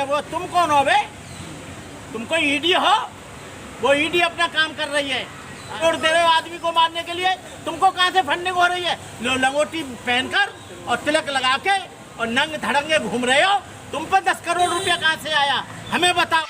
है वो तुम कौन हो बे? तुम कोई ईडी हो? वो ईडी अपना काम कर रही है। वोट दे रहे हो आदमी को मारने के लिए, तुमको कहाँ से फंडिंग हो रही है? लंगोटी पहनकर और तिलक लगा के और नंग धड़ंगे घूम रहे हो। तुम पर 10 करोड़ रुपया कहाँ से आया, हमें बताओ।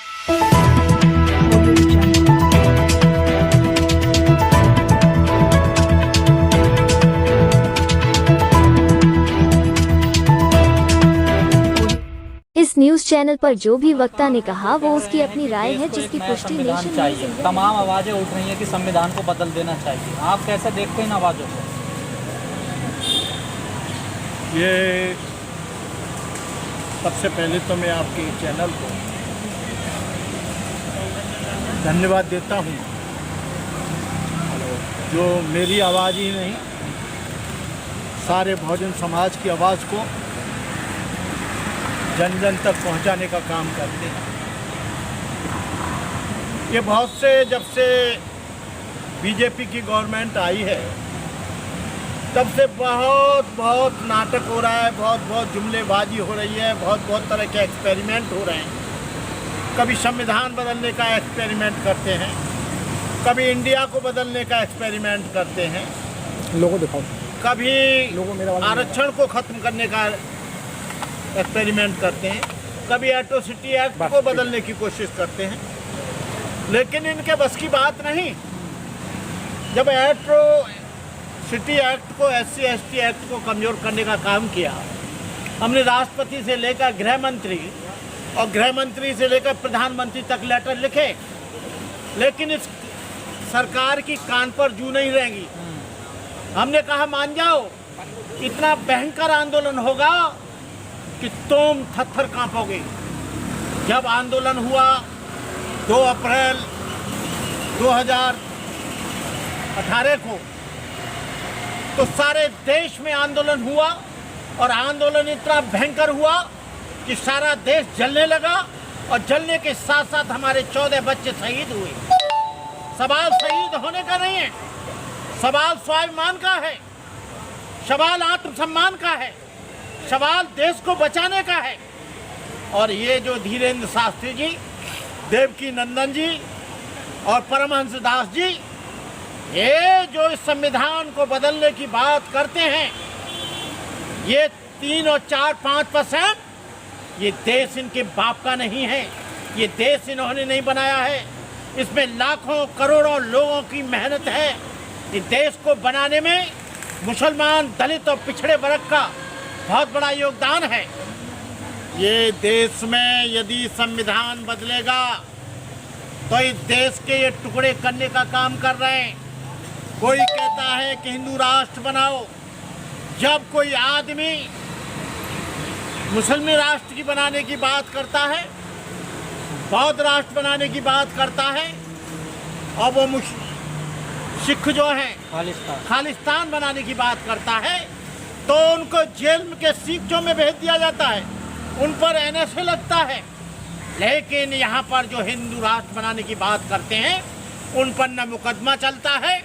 इस न्यूज चैनल पर जो भी वक्ता ने कहा वो उसकी अपनी राय है, जिसकी पुष्टि नेशन चाहिए। तमाम आवाजें उठ रही हैं कि संविधान को बदल देना चाहिए। आप कैसे देखते हैं इन आवाजों को? ये सबसे पहले तो मैं आपके चैनल को धन्यवाद देता हूँ जो मेरी आवाज़ ही नहीं, सारे बहुजन समाज की आवाज़ को जन जन तक पहुंचाने का काम करते हैं। ये बहुत से जब से बीजेपी की गवर्नमेंट आई है तब से बहुत नाटक हो रहा है, बहुत जुमलेबाजी हो रही है, बहुत तरह के एक्सपेरिमेंट हो रहे हैं। कभी संविधान बदलने का एक्सपेरिमेंट करते हैं, कभी इंडिया को बदलने का एक्सपेरिमेंट करते हैं, लोगों दिखाओ, कभी आरक्षण को ख़त्म करने का एक्सपेरिमेंट करते हैं, कभी एट्रोसिटी एक्ट को बदलने की कोशिश करते हैं। लेकिन इनके बस की बात नहीं। जब एट्रोसिटी एक्ट को, SC/ST एक्ट को कमज़ोर करने का काम किया, हमने राष्ट्रपति से लेकर गृह मंत्री और गृह मंत्री से लेकर प्रधानमंत्री तक लेटर लिखे, लेकिन इस सरकार की कान पर जू नहीं रहेंगी। हमने कहा मान जाओ, इतना भयंकर आंदोलन होगा कि तुम थर-थर कांपोगे। जब आंदोलन हुआ 2 अप्रैल 2018 को, तो सारे देश में आंदोलन हुआ और आंदोलन इतना भयंकर हुआ कि सारा देश जलने लगा और जलने के साथ साथ हमारे 14 बच्चे शहीद हुए। सवाल शहीद होने का नहीं है, सवाल स्वाभिमान का है, सवाल आत्मसम्मान का है, सवाल देश को बचाने का है। और ये जो धीरेन्द्र शास्त्री जी, देवकी नंदन जी और परमहंस दास जी, ये जो इस संविधान को बदलने की बात करते हैं, ये 3 और 4-5%, ये देश इनके बाप का नहीं है, ये देश इन्होंने नहीं बनाया है। इसमें लाखों करोड़ों लोगों की मेहनत है। इस देश को बनाने में मुसलमान, दलित और पिछड़े वर्ग का बहुत बड़ा योगदान है। ये देश में यदि संविधान बदलेगा तो इस देश के ये टुकड़े करने का काम कर रहे हैं। कोई कहता है कि हिंदू राष्ट्र बनाओ, जब कोई आदमी मुस्लिम राष्ट्र की बनाने की बात करता है, बौद्ध राष्ट्र बनाने की बात करता है, और वो सिख जो हैं खालिस्तान बनाने की बात करता है, तो उनको जेल के सीखों में भेज दिया जाता है, उन पर NSA लगता है। लेकिन यहाँ पर जो हिंदू राष्ट्र बनाने की बात करते हैं, उन पर न मुकदमा चलता है,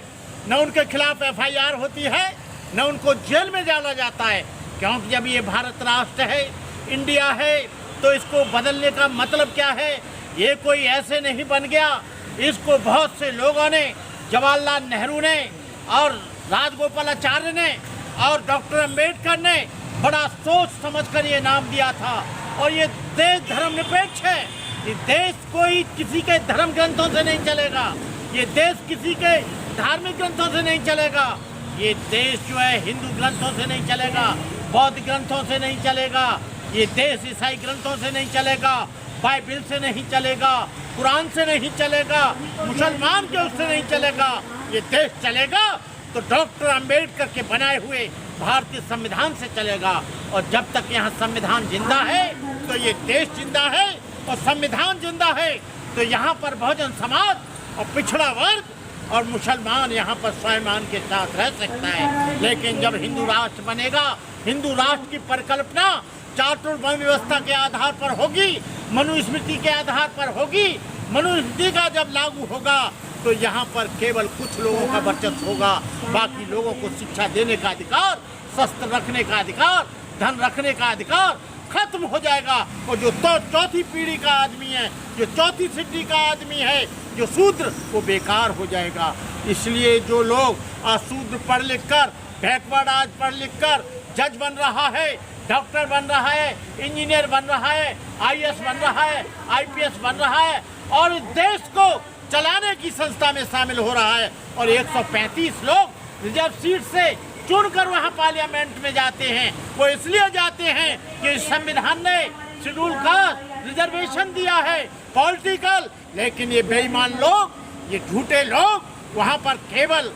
न उनके खिलाफ FIR होती है, न उनको जेल में डाला जाता है। क्योंकि जब ये भारत राष्ट्र है, इंडिया है, तो इसको बदलने का मतलब क्या है? ये कोई ऐसे नहीं बन गया। इसको बहुत से लोगों ने, जवाहरलाल नेहरू ने और राजगोपालाचार्य ने और डॉक्टर अंबेडकर ने बड़ा सोच समझकर ये नाम दिया था। और ये देश धर्मनिरपेक्ष है। ये देश कोई किसी के धर्म ग्रंथों से नहीं चलेगा, ये देश किसी के धार्मिक ग्रंथों से नहीं चलेगा। ये देश जो है हिंदू ग्रंथों से नहीं चलेगा, बौद्ध ग्रंथों से नहीं चलेगा, ये देश ईसाई ग्रंथों से नहीं चलेगा, बाइबिल से नहीं चलेगा, कुरान से नहीं चलेगा, मुसलमान के उससे नहीं चलेगा। ये देश चलेगा तो डॉक्टर अंबेडकर के बनाए हुए भारतीय संविधान से चलेगा। और जब तक यहाँ संविधान जिंदा है तो ये देश जिंदा है, और संविधान जिंदा है तो यहाँ पर बहुजन समाज और पिछड़ा वर्ग और मुसलमान यहाँ पर स्वाभिमान के साथ रह सकता है। लेकिन जब हिंदू राष्ट्र बनेगा, हिंदू राष्ट्र की परिकल्पना चातुर्वर्ण व्यवस्था के आधार पर होगी, मनुस्मृति के आधार पर होगी। मनुस्मृति का जब लागू होगा तो यहाँ पर केवल कुछ लोगों का वर्चस्व होगा, बाकी लोगों को शिक्षा देने का अधिकार, शस्त्र रखने का अधिकार, धन रखने का अधिकार, खत्म हो जाएगा। और जो चौथी पीढ़ी का आदमी है, जो चौथी सिद्धि का आदमी है, जो शूद्र, वो बेकार हो जाएगा। इसलिए जो लोग आज शूद्र पढ़ लिख कर, बैकवर्ड आज पढ़ लिख कर जज बन रहा है, डॉक्टर बन रहा है, इंजीनियर बन रहा है, आईएएस बन रहा है, आईपीएस बन रहा है और इस देश को चलाने की संस्था में शामिल हो रहा है। और 135 लोग रिजर्व सीट से चुनकर वहां पार्लियामेंट में जाते हैं। वो इसलिए जाते हैं कि संविधान ने शेड्यूल कास्ट रिजर्वेशन दिया है पॉलिटिकल, लेकिन ये बेईमान लोग, ये झूठे लोग वहां पर केवल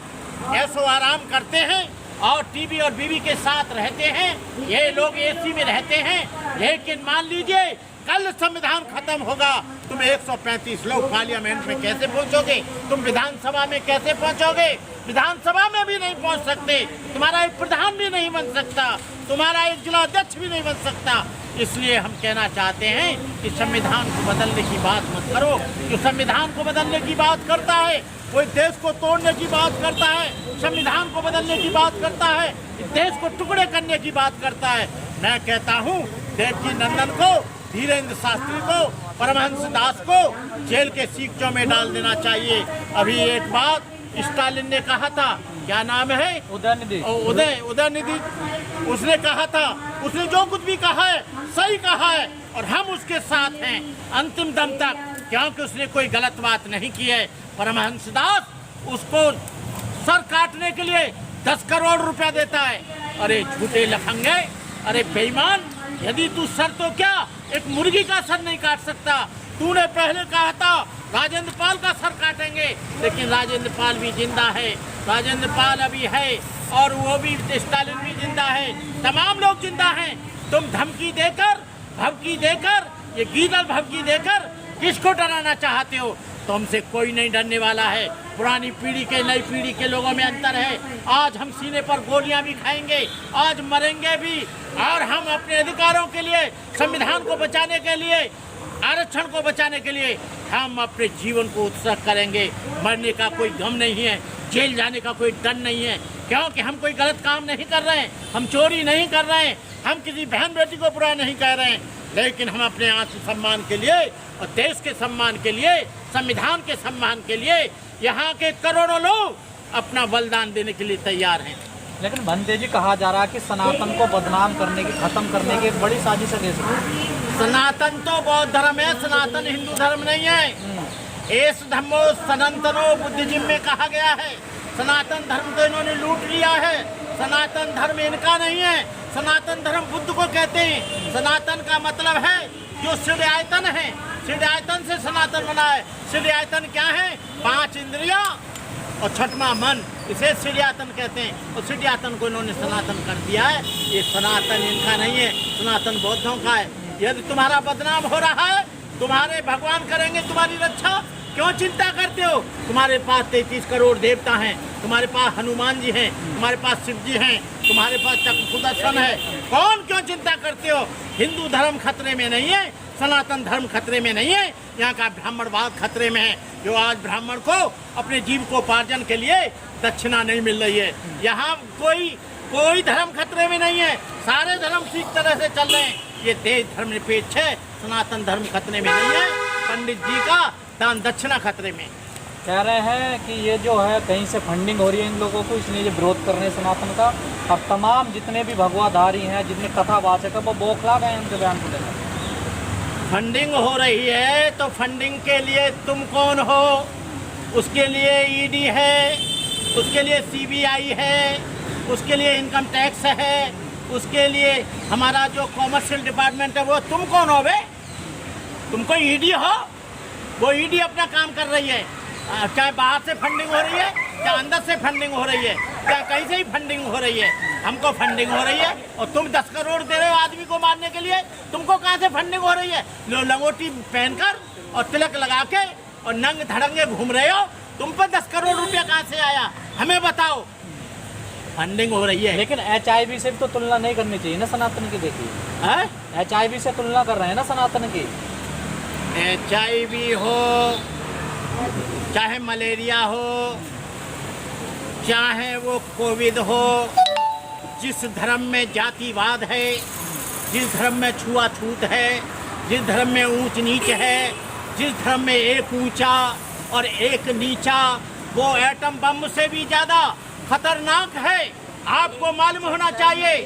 ऐशो आराम करते हैं और टीवी और बीवी के साथ रहते हैं। ये लोग एसी में रहते हैं। लेकिन मान लीजिए कल संविधान खत्म होगा, तुम 135 लोग पार्लियामेंट में कैसे पहुंचोगे? तुम विधानसभा में कैसे पहुंचोगे? विधानसभा में भी नहीं पहुंच सकते। तुम्हारा एक प्रधान भी नहीं बन सकता, तुम्हारा एक जिला अध्यक्ष भी नहीं बन सकता। इसलिए हम कहना चाहते हैं कि संविधान को बदलने की बात मत करो। जो संविधान को बदलने की बात करता है, कोई देश को तोड़ने की बात करता है, संविधान को बदलने की बात करता है, देश को टुकड़े करने की बात करता है। मैं कहता हूँ देवकी नंदन को, धीरेन्द्र शास्त्री को, परमहंस दास को जेल के सीकचों में डाल देना चाहिए। अभी एक बात स्टालिन ने कहा था, क्या नाम है, उदयनिधि, उसने कहा था, उसने जो कुछ भी कहा है सही कहा है और हम उसके साथ हैं अंतिम दम तक, क्योंकि उसने कोई गलत बात नहीं की है। परमहंस दास उसको सर काटने के लिए 10 करोड़ रुपया देता है। अरे झूठे लफंगे, अरे बेईमान, यदि तू सर तो क्या एक मुर्गी का सर नहीं काट सकता। तूने पहले कहा था राजेंद्र पाल का सर काटेंगे, लेकिन राजेंद्र पाल भी जिंदा है, राजेंद्र पाल अभी है और वो भी स्टालिन भी जिंदा है, तमाम लोग जिंदा हैं। तुम धमकी देकर ये गीदड़ धमकी देकर किसको डराना चाहते हो? तुमसे कोई नहीं डरने वाला है। पुरानी पीढ़ी के नई पीढ़ी के लोगों में अंतर है। आज हम सीने पर गोलियां भी खाएंगे, आज मरेंगे भी, और हम अपने अधिकारों के लिए, संविधान को बचाने के लिए, आरक्षण को बचाने के लिए हम अपने जीवन को उत्सर्ग करेंगे। मरने का कोई गम नहीं है, जेल जाने का कोई डर नहीं है, क्योंकि हम कोई गलत काम नहीं कर रहे हैं, हम चोरी नहीं कर रहे हैं, हम किसी बहन बेटी को बुरा नहीं कह रहे हैं, लेकिन हम अपने आत्मसम्मान के लिए और देश के सम्मान के लिए, संविधान के सम्मान के लिए यहाँ के करोड़ों लोग अपना बलिदान देने के लिए तैयार हैं। लेकिन भंते जी, कहा जा रहा है कि सनातन को बदनाम करने की, खत्म करने की एक बड़ी साजिश है। सनातन तो बौद्ध धर्म है, सनातन हिंदू धर्म नहीं है। एस धर्मो सनातनो बुद्धिज्म में कहा गया है। सनातन धर्म तो इन्होंने लूट लिया है। सनातन धर्म इनका नहीं है, सनातन धर्म बुद्ध को कहते हैं। सनातन का मतलब है जो सिद्धायतन है, सिद्धायतन से सनातन बना है। सिद्धायतन क्या है? 5 इंद्रियां और 6वां मन, इसे सिद्धायतन कहते हैं। और सिद्धायतन को इन्होंने सनातन कर दिया है। ये सनातन इनका नहीं है, सनातन बौद्धों का है। यदि तुम्हारा बदनाम हो रहा है, तुम्हारे भगवान करेंगे तुम्हारी रक्षा, क्यों चिंता करते हो? तुम्हारे पास 33 करोड़ देवता हैं, तुम्हारे पास हनुमान जी हैं, तुम्हारे पास शिव जी हैं, तुम्हारे पास चक्र सुदर्शन है। कौन क्यों चिंता करते हो? हिंदू धर्म खतरे में नहीं है, सनातन धर्म खतरे में नहीं है, यहाँ का ब्राह्मणवाद खतरे में है। जो आज ब्राह्मण को अपने जीविकोपार्जन के लिए दक्षिणा नहीं मिल रही है। यहाँ कोई धर्म खतरे में नहीं है, सारे धर्म ठीक तरह से चल रहे हैं। ये देश धर्मनिरपेक्ष है, सनातन धर्म खतरे में नहीं है। पंडित जी का दान दक्षिणा खतरे में। कह रहे हैं कि ये जो है कहीं से फंडिंग हो रही है इन लोगों को, इसलिए ये विरोध कर रहे हैं सनातन का। और तमाम जितने भी भगवाधारी हैं, जितने कथावाचक है, वो बौखला गए उनके बयान को लेकर। फंडिंग हो रही है तो फंडिंग के लिए तुम कौन हो? उसके लिए ईडी है, उसके लिए सीबीआई है, उसके लिए इनकम टैक्स है, उसके लिए हमारा जो कॉमर्शियल डिपार्टमेंट है, वो तुम कौन हो बे? तुम कोई ईडी हो? वो ईडी अपना काम कर रही है, चाहे बाहर से फंडिंग हो रही है, चाहे अंदर से फंडिंग हो रही है, चाहे कहीं से ही फंडिंग हो रही है। हमको फंडिंग हो रही है और तुम 10 करोड़ दे रहे हो आदमी को मारने के लिए। तुमको कहाँ से फंडिंग हो रही है? लंगोटी पहनकर और तिलक लगा के और नंग धड़ंगे घूम रहे हो, तुम पर 10 करोड़ रुपया कहाँ से आया? हमें बताओ। फंडिंग हो रही है। लेकिन HIV से भी तो तुलना नहीं करनी चाहिए ना सनातन की। देखिए HIV से तुलना कर रहे हैं ना सनातन की। HIV हो, चाहे मलेरिया हो, चाहे वो कोविड हो, जिस धर्म में जातिवाद है, जिस धर्म में छुआछूत है, जिस धर्म में ऊंच नीच है, जिस धर्म में एक ऊंचा और एक नीचा, वो एटम बम से भी ज्यादा खतरनाक है। आपको मालूम होना चाहिए,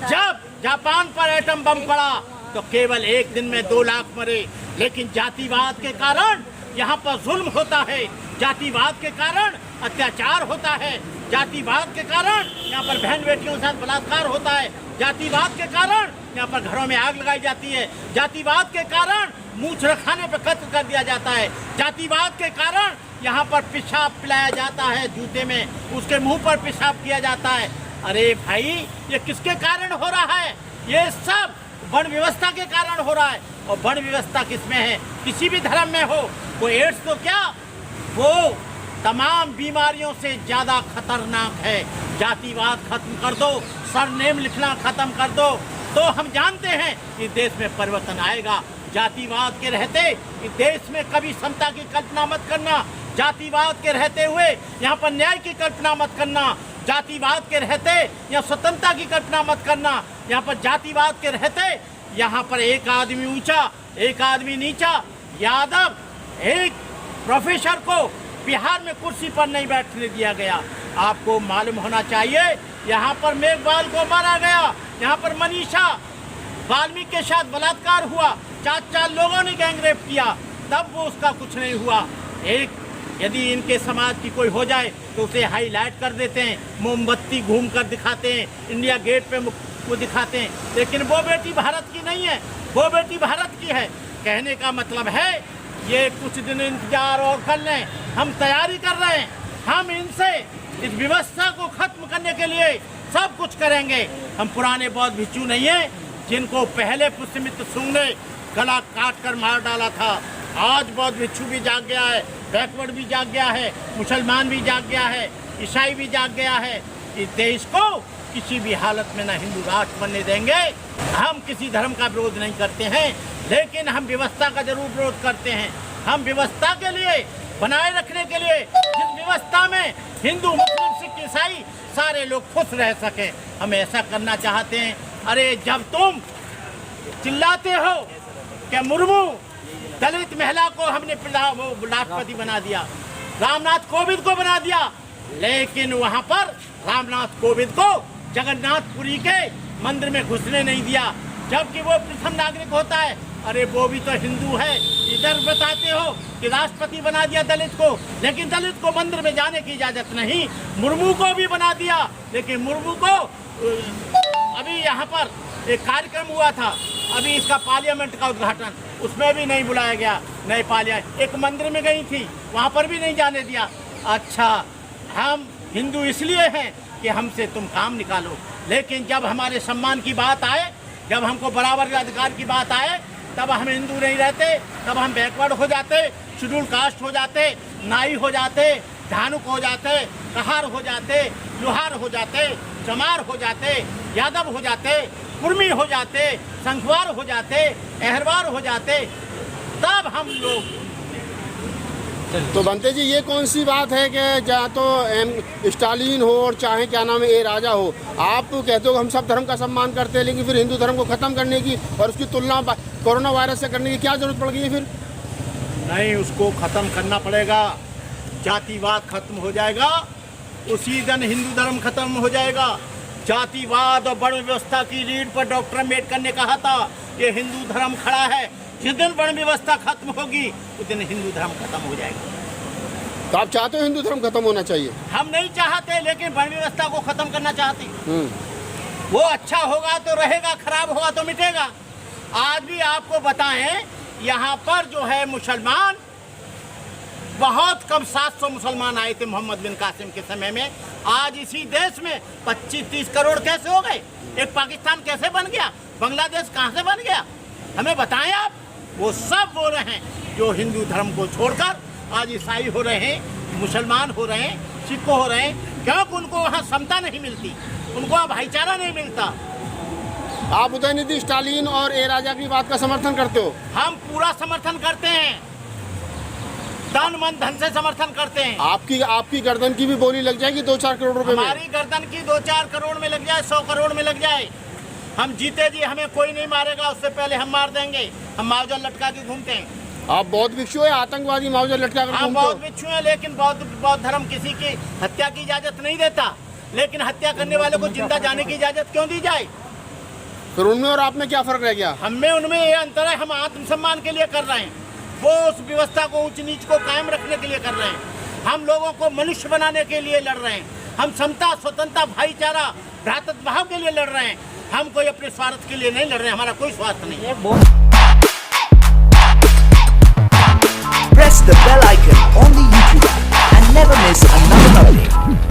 जब जापान पर एटम बम पड़ा तो केवल एक दिन में 2 लाख मरे, लेकिन जातिवाद के कारण यहाँ पर जुल्म होता है, जातिवाद के कारण अत्याचार होता है, जातिवाद के कारण यहाँ पर बहन बेटियों के साथ बलात्कार होता है, जातिवाद के कारण यहाँ पर घरों में आग लगाई जाती है, जातिवाद के कारण मूछ रखाने पर कत्ल कर दिया जाता है, जातिवाद के कारण यहाँ पर पेशाब पिलाया जाता है जूते में, उसके मुंह पर पेशाब किया जाता है। अरे भाई, ये किसके कारण हो रहा है? ये सब वर्ण व्यवस्था के कारण हो रहा है। और वर्ण व्यवस्था किसमें है? किसी भी धर्म में हो। वो एड्स तो क्या, वो तमाम बीमारियों से ज्यादा खतरनाक है। जातिवाद खत्म कर दो, सरनेम लिखना खत्म कर दो, तो हम जानते हैं कि देश में परिवर्तन आएगा। जातिवाद के रहते इस देश में कभी समता की कल्पना मत करना, जातिवाद के रहते हुए यहाँ पर न्याय की कल्पना मत करना, जातिवाद के रहते यहाँ स्वतंत्रता की कल्पना मत करना। यहाँ पर जातिवाद के रहते यहाँ पर एक आदमी ऊंचा, एक आदमी नीचा। यादव एक प्रोफेसर को बिहार में कुर्सी पर नहीं बैठने दिया गया। आपको मालूम होना चाहिए, यहाँ पर मेघवाल को मारा गया, यहाँ पर मनीषा वाल्मीकि के साथ बलात्कार हुआ, 4 लोगों ने गैंगरेप किया, तब वो उसका कुछ नहीं हुआ। एक यदि इनके समाज की कोई हो जाए तो उसे हाईलाइट कर देते हैं, मोमबत्ती घूम कर दिखाते हैं, इंडिया गेट पे वो दिखाते हैं, लेकिन वो बेटी भारत की नहीं है, वो बेटी भारत की है। कहने का मतलब है, ये कुछ दिन इंतजार और कर लें, हम तैयारी कर रहे हैं, हम इनसे इस व्यवस्था को खत्म करने के लिए सब कुछ करेंगे। हम पुराने बौद्ध भिक्षु नहीं हैं जिनको पहले पुष्यमित्र सुंग ने गला काट कर मार डाला था। आज बौद्ध भिक्षु भी जाग गया है, बैकवर्ड भी जाग गया है, मुसलमान भी जाग गया है, ईसाई भी जाग गया है। इस देश को किसी भी हालत में न हिंदू राष्ट्र बनने देंगे। हम किसी धर्म का विरोध नहीं करते हैं, लेकिन हम व्यवस्था का जरूर विरोध करते हैं। हम व्यवस्था के लिए बनाए रखने के लिए, जिस व्यवस्था में हिंदू मुस्लिम सिख ईसाई सारे लोग खुश रह सके, हम ऐसा करना चाहते हैं। अरे जब तुम चिल्लाते हो कि मुर्मू दलित महिला को हमने राष्ट्रपति बना दिया, रामनाथ कोविंद को बना दिया, लेकिन वहां पर रामनाथ कोविंद को जगन्नाथपुरी के मंदिर में घुसने नहीं दिया, जबकि वो प्रथम नागरिक होता है। अरे वो भी तो हिंदू है। इधर बताते हो कि राष्ट्रपति बना दिया दलित को, लेकिन दलित को मंदिर में जाने की इजाजत नहीं। मुर्मू को भी बना दिया, लेकिन मुर्मू को अभी यहाँ पर एक कार्यक्रम हुआ था, अभी इसका पार्लियामेंट का उद्घाटन, उसमें भी नहीं बुलाया गया, नहीं पालिया। एक मंदिर में गई थी, वहाँ पर भी नहीं जाने दिया। अच्छा, हम हिंदू इसलिए हैं कि हमसे तुम काम निकालो, लेकिन जब हमारे सम्मान की बात आए, जब हमको बराबर अधिकार की बात आए, तब हम हिंदू नहीं रहते, तब हम बैकवर्ड हो जाते, शेड्यूल कास्ट हो जाते, नाई हो जाते, धानुक हो जाते, कहार हो जाते, लोहार हो जाते, चमार हो जाते, यादव हो जाते, कुर्मी हो जाते, संखवार हो जाते, अहरवार हो जाते, तब हम लोग। तो बनते जी, ये कौन सी बात है कि चाहे तो स्टालिन हो और चाहे क्या नाम है ए राजा हो, आप कहते हो हम सब धर्म का सम्मान करते हैं, लेकिन फिर हिंदू धर्म को ख़त्म करने की और उसकी तुलना कोरोना वायरस से करने की क्या जरूरत पड़ गई है? फिर नहीं, उसको ख़त्म करना पड़ेगा। जातिवाद खत्म हो जाएगा, उसी दिन हिंदू धर्म खत्म हो जाएगा। जातिवाद और वर्ण व्यवस्था की रीढ़ पर डॉक्टर अम्बेडकर ने कहा था ये हिंदू धर्म खड़ा है। जिस दिन वर्ण व्यवस्था खत्म होगी उस दिन हिंदू धर्म खत्म हो जाएगा। तो आप चाहते हो हिंदू धर्म खत्म होना चाहिए? हम नहीं चाहते, लेकिन वर्ण व्यवस्था को खत्म करना चाहते। वो अच्छा होगा तो रहेगा, खराब होगा तो मिटेगा। आज भी आपको बताएं, यहाँ पर जो है मुसलमान बहुत कम, 700 मुसलमान आए थे मोहम्मद बिन कासिम के समय में। आज इसी देश में 25-30 करोड़ कैसे हो गए? एक पाकिस्तान कैसे बन गया? बांग्लादेश कहाँ से बन गया? हमें बताएं आप। वो सब वो रहे हैं जो हिंदू धर्म को छोड़कर आज ईसाई हो रहे हैं, मुसलमान हो रहे हैं, सिख हो रहे हैं, क्योंकि उनको वहाँ समता नहीं मिलती, उनको वहाँ भाईचारा नहीं मिलता। आप उदयनिधि स्टालिन और ए राजा की बात का समर्थन करते हो? हम पूरा समर्थन करते हैं, तन मन धन से समर्थन करते हैं। आपकी गर्दन की भी बोली लग जाएगी 2-4 करोड़ रुपए में? हमारी गर्दन की 2-4 करोड़ में लग जाए, 100 करोड़ में लग जाए, हम जीते जी हमें कोई नहीं मारेगा, उससे पहले हम मार देंगे। हम मावजल लटका के घूमते हैं। आप बौद्ध भिक्षु है, आतंकवादी मावजत लटका कर हाँ, घूमते हो? बौद्ध भिक्षु हैं, लेकिन बौद्ध धर्म किसी की हत्या की इजाजत नहीं देता। लेकिन हत्या करने वाले को जिंदा जाने की इजाजत क्यों दी जाए? फिर उनमें और आप में क्या फर्क रह गया? हमें उनमें ये अंतर है, हम आत्मसम्मान के लिए कर रहे हैं, वो उस व्यवस्था को ऊंच नीच को कायम रखने के लिए कर रहे हैं। हम लोगों को मनुष्य बनाने के लिए लड़ रहे हैं। हम समता, स्वतंत्रता, भाईचारा, भ्रातृभाव के लिए लड़ रहे हैं। हम कोई अपने स्वार्थ के लिए नहीं लड़ रहे हैं। हमारा कोई स्वार्थ नहीं है। Press the bell icon on the YouTube app and never miss another update.